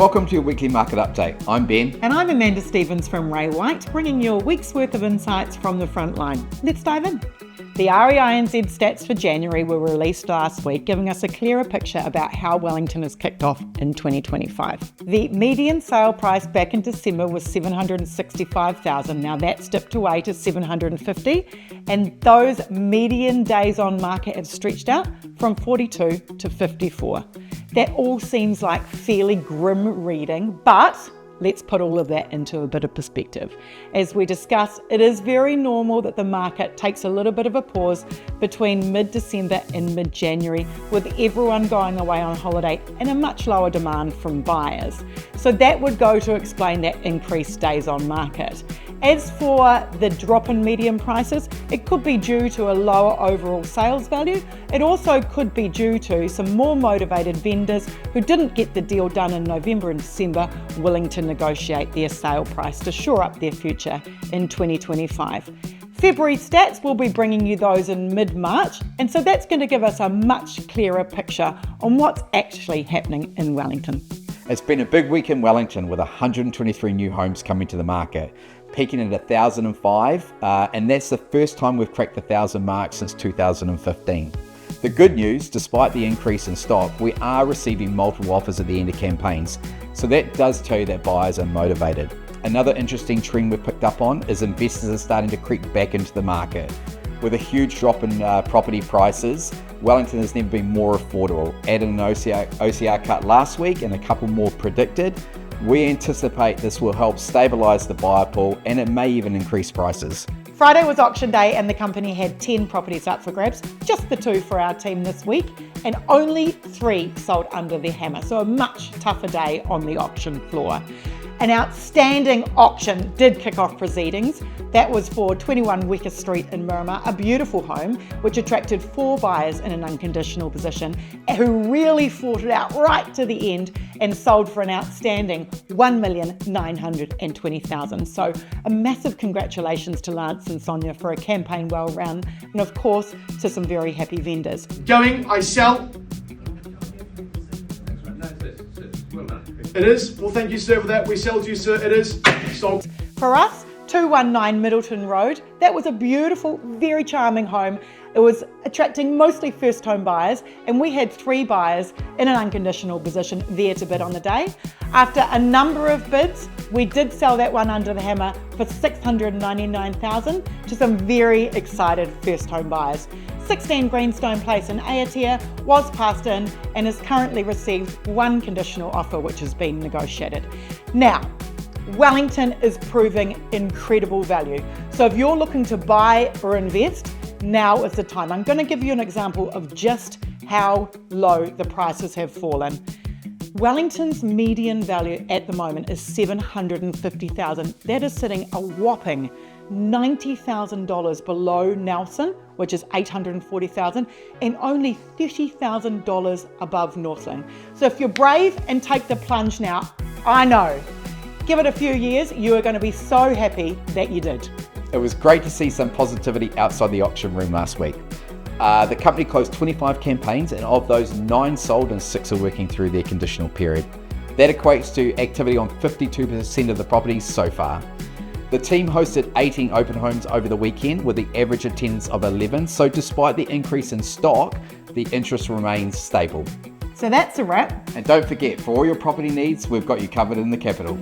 Welcome to your weekly market update. I'm Ben. And I'm Amanda Stevens from Ray White, bringing you a week's worth of insights from the front line. Let's dive in. The REINZ stats for January were released last week, giving us a clearer picture about how Wellington has kicked off in 2025. The median sale price back in December was $765,000. Now that's dipped away to $750,000, and those median days on market have stretched out from 42 to 54. That all seems like fairly grim reading, but let's put all of that into a bit of perspective. As we discussed, it is very normal that the market takes a little bit of a pause between mid-December and mid-January, with everyone going away on holiday and a much lower demand from buyers. So that would go to explain that increased days on market. As for the drop in median prices, it could be due to a lower overall sales value. It also could be due to some more motivated vendors who didn't get the deal done in November and December, willing to negotiate their sale price to shore up their future in 2025. February stats, will be bringing you those in mid-March, and so that's going to give us a much clearer picture on what's actually happening in Wellington. It's been a big week in Wellington with 123 new homes coming to the market, peaking at 1,005, and that's the first time we've cracked the 1,000 mark since 2015. The good news, despite the increase in stock, we are receiving multiple offers at the end of campaigns, so that does tell you that buyers are motivated. Another interesting trend we've picked up on is investors are starting to creep back into the market. With a huge drop in property prices, Wellington has never been more affordable. Added an OCR cut last week and a couple more predicted. We anticipate this will help stabilise the buyer pool, and it may even increase prices. Friday was auction day and the company had 10 properties up for grabs, just the 2 for our team this week, and only 3 sold under the hammer, so a much tougher day on the auction floor. An outstanding auction did kick off proceedings. That was for 21 Wicker Street in Miramar, a beautiful home which attracted 4 buyers in an unconditional position who really fought it out right to the end and sold for an outstanding $1,920,000. So a massive congratulations to Lance and Sonia for a campaign well run, and of course to some very happy vendors. I sell. It is. Well, thank you, sir, for that. We sell to you, sir. It is. Sold. For us, 219 Middleton Road, that was a beautiful, very charming home. It was attracting mostly first home buyers, and we had 3 buyers in an unconditional position there to bid on the day. After a number of bids, we did sell that one under the hammer for $699,000 to some very excited first home buyers. 16 Greenstone Place in Aotea was passed in and has currently received 1 conditional offer which has been negotiated. Now, Wellington is proving incredible value. So if you're looking to buy or invest, now is the time. I'm going to give you an example of just how low the prices have fallen. Wellington's median value at the moment is $750,000. That is sitting a whopping $90,000 below Nelson, which is $840,000, and only $30,000 above Northland. So if you're brave and take the plunge now, I know, give it a few years, you are going to be so happy that you did. It was great to see some positivity outside the auction room last week. The company closed 25 campaigns, and of those, 9 sold and 6 are working through their conditional period. That equates to activity on 52% of the properties so far. The team hosted 18 open homes over the weekend with the average attendance of 11, so despite the increase in stock, the interest remains stable. So that's a wrap. And don't forget, for all your property needs, we've got you covered in the capital.